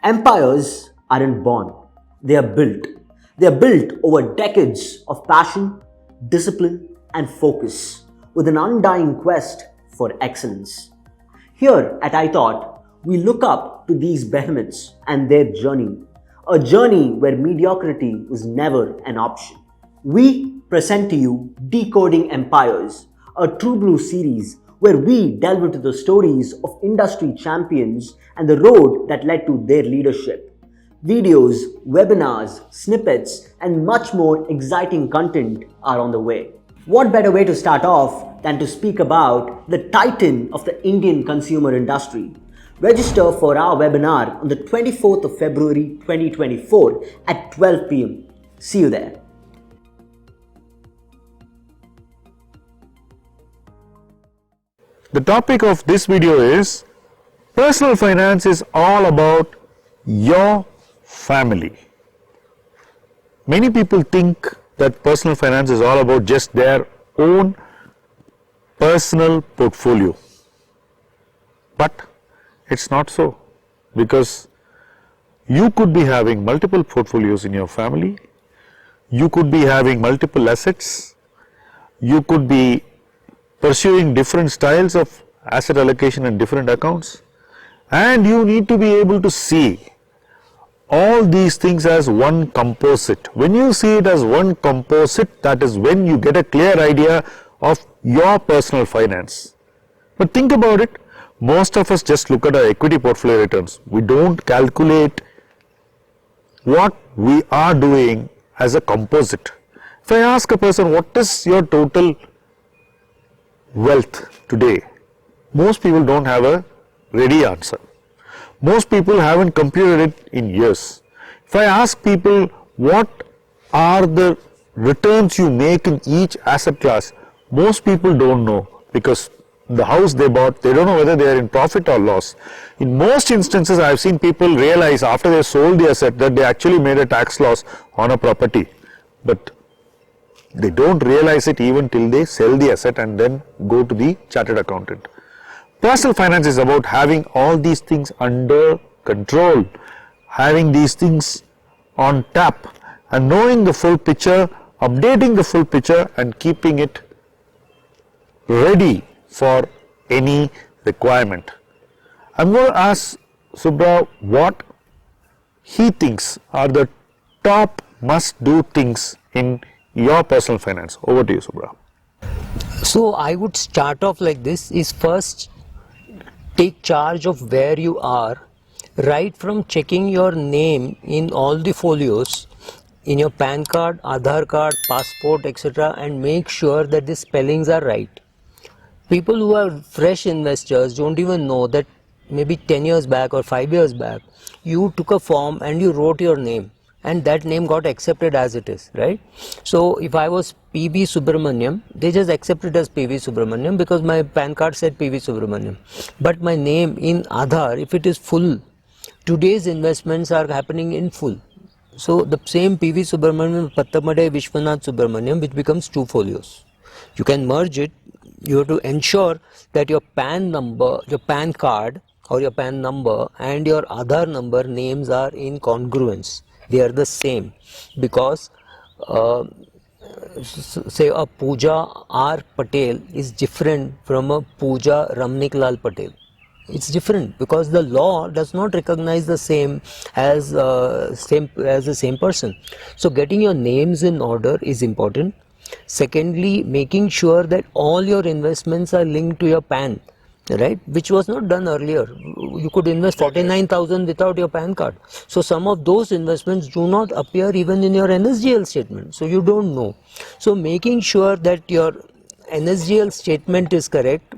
Empires aren't born, they are built. They are built over decades of passion, discipline, and focus with an undying quest for excellence. Here at iThought, we look up to these behemoths and their journey, a journey where mediocrity was never an option. We present to you Decoding Empires, a True Blue series where we delve into the stories of industry champions and the road that led to their leadership. Videos, webinars, snippets, and much more exciting content are on the way. What better way to start off than to speak about the titan of the Indian consumer industry? Register for our webinar on the 24th of February 2024 at 12 p.m. See you there. The topic of this video is personal finance is all about your family. Many people think that personal finance is all about just their own personal portfolio. But it's not so, because you could be having multiple portfolios in your family, you could be having multiple assets, you could be pursuing different styles of asset allocation in different accounts, and you need to be able to see all these things as one composite. When you see it as one composite, that is when you get a clear idea of your personal finance. But think about it, most of us just look at our equity portfolio returns. We don't calculate what we are doing as a composite. If I ask a person, what is your total wealth today? Most people don't have a ready answer. Most people haven't computed it in years. If I ask people what are the returns you make in each asset class, most people don't know, because the house they bought, they don't know whether they are in profit or loss. In most instances, I have seen people realize after they sold the asset that they actually made a tax loss on a property. But they don't realize it even till they sell the asset and then go to the chartered accountant. Personal finance is about having all these things under control, having these things on tap, and knowing the full picture, updating the full picture, and keeping it ready for any requirement. I'm going to ask Subra what he thinks are the top must-do things in your personal finance. Over to you, Subra. So I would start off like this: is first take charge of where you are, right from checking your name in all the folios, in your PAN card, Aadhaar card, passport, etc., and make sure that the spellings are right. People who are fresh investors don't even know that maybe 10 years back or 5 years back, you took a form and you wrote your name, and that name got accepted as it is, right? So if I was PV Subramaniam, they just accepted as PV Subramaniam because my PAN card said PV Subramaniam. But my name in Aadhaar, if it is full, today's investments are happening in full. So the same PV Subramaniam, Pattamade Vishwanath Subramaniam, which becomes two folios. You can merge it. You have to ensure that your PAN number, your PAN card or your PAN number and your Aadhaar number names are in congruence. They are the same, because say a Pooja R. Patel is different from a Pooja Ramniklal Patel. It's different because the law does not recognize the same as the same person. So getting your names in order is important. Secondly, making sure that all your investments are linked to your PAN, right, which was not done earlier. You could invest 49,000 without your PAN card. So some of those investments do not appear even in your NSGL statement, so you don't know. So making sure that your NSGL statement is correct,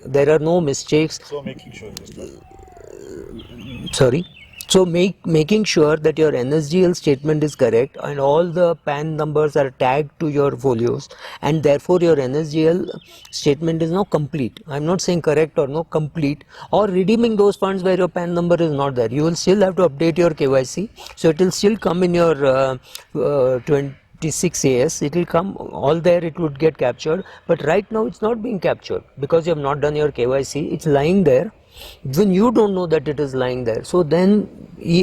there are no mistakes. So making sure. So making sure that your NSGL statement is correct and all the PAN numbers are tagged to your folios, and therefore your NSGL statement is now complete. I'm not saying correct or no, complete. Or redeeming those funds where your PAN number is not there. You will still have to update your KYC. So it will still come in your 26 AS, it will come all there, it would get captured, but right now it's not being captured because you have not done your KYC, it's lying there. when you don't know that it is lying there. So then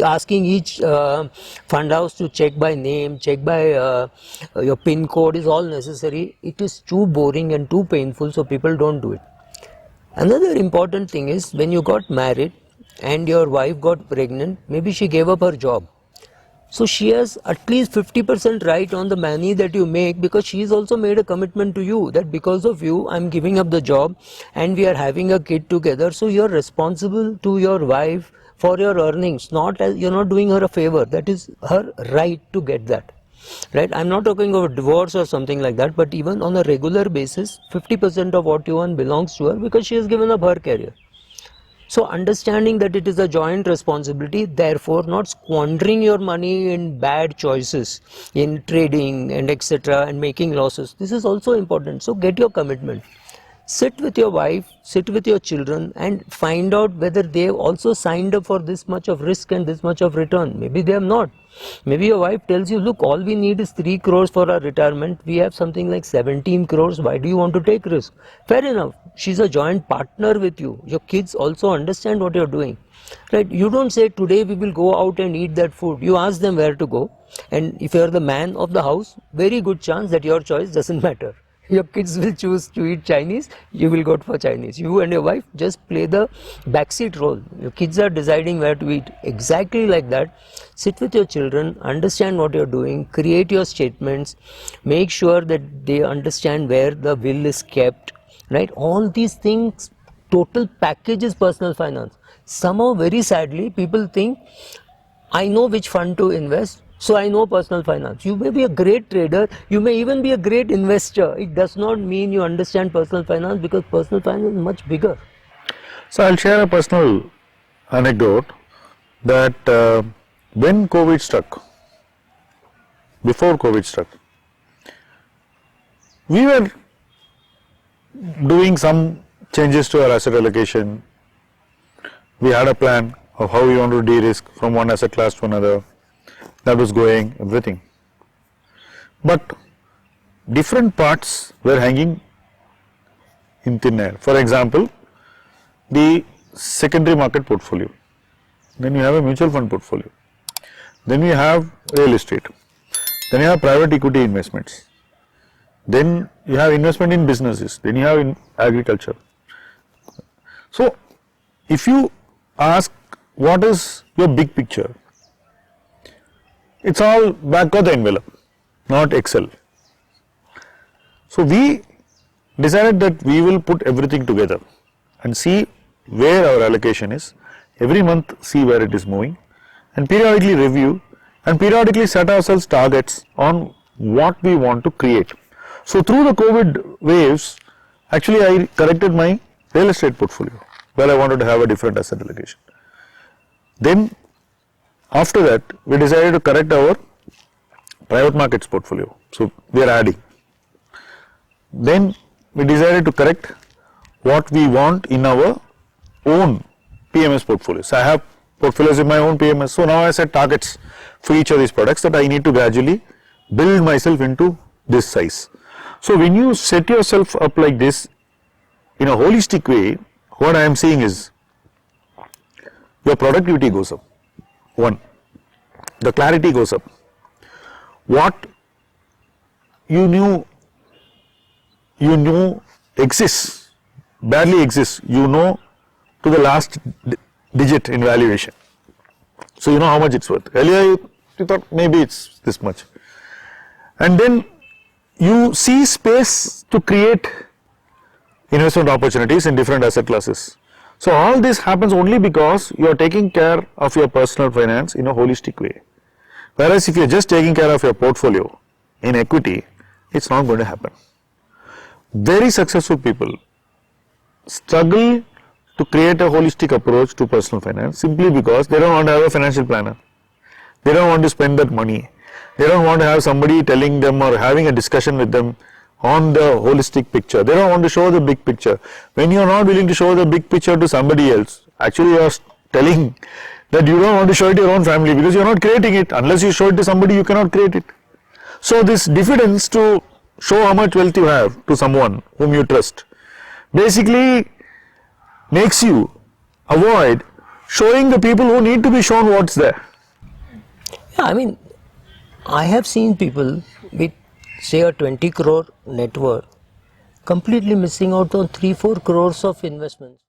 asking each fund house to check by name, check by your pin code is all necessary. It is too boring and too painful, so people don't do it. Another important thing is, when you got married and your wife got pregnant, maybe she gave up her job. So she has at least 50% right on the money that you make, because she's also made a commitment to you that because of you I'm giving up the job and we are having a kid together. So you're responsible to your wife for your earnings, not as you're not doing her a favor. That is her right to get that. Right? I'm not talking of a divorce or something like that, but even on a regular basis, 50% of what you earn belongs to her because she has given up her career. So understanding that it is a joint responsibility, therefore not squandering your money in bad choices, in trading and etc. and making losses. This is also important. So get your commitment. Sit with your wife, sit with your children and find out whether they have also signed up for this much of risk and this much of return. Maybe they have not. Maybe your wife tells you, look, all we need is 3 crores for our retirement. We have something like 17 crores. Why do you want to take risk? Fair enough. She's a joint partner with you. Your kids also understand what you're doing. Right? You don't say today we will go out and eat that food. You ask them where to go. And if you're the man of the house, very good chance that your choice doesn't matter. Your kids will choose to eat Chinese, you will go for Chinese. You and your wife just play the backseat role. Your kids are deciding where to eat. Exactly like that. Sit with your children, understand what you're doing, create your statements, make sure that they understand where the will is kept. Right? All these things, total package is personal finance. Somehow, very sadly, people think, I know which fund to invest, so I know personal finance. You may be a great trader, you may even be a great investor. It does not mean you understand personal finance, because personal finance is much bigger. So I'll share a personal anecdote that when COVID struck, before COVID struck, we were doing some changes to our asset allocation. We had a plan of how we want to de-risk from one asset class to another. That was going, everything. But different parts were hanging in thin air. For example, the secondary market portfolio. Then you have a mutual fund portfolio. Then you have real estate. Then you have private equity investments. Then you have investment in businesses. Then you have in agriculture. So, if you ask what is your big picture, it's all back of the envelope, not Excel. So we decided that we will put everything together and see where our allocation is, every month see where it is moving, and periodically review and periodically set ourselves targets on what we want to create. So through the COVID waves, actually I corrected my real estate portfolio where I wanted to have a different asset allocation. Then after that, we decided to correct our private markets portfolio. So we are adding. Then we decided to correct what we want in our own PMS portfolios. So I have portfolios in my own PMS. So now I set targets for each of these products that I need to gradually build myself into this size. So when you set yourself up like this in a holistic way, what I am seeing is your productivity goes up. One, the clarity goes up. What you knew exists, barely exists, you know to the last digit in valuation. So you know how much it's worth. Earlier you thought maybe it's this much. And then you see space to create investment opportunities in different asset classes. So all this happens only because you are taking care of your personal finance in a holistic way. Whereas if you are just taking care of your portfolio in equity, it's not going to happen. Very successful people struggle to create a holistic approach to personal finance simply because they don't want to have a financial planner. They don't want to spend that money. They don't want to have somebody telling them or having a discussion with them on the holistic picture. They don't want to show the big picture. When you are not willing to show the big picture to somebody else, actually you are telling that you don't want to show it to your own family because you are not creating it. Unless you show it to somebody, you cannot create it. So this diffidence to show how much wealth you have to someone whom you trust basically makes you avoid showing the people who need to be shown what's there. Yeah, I mean, I have seen people with, say, a 20 crore net worth completely missing out on 3-4 crores of investments.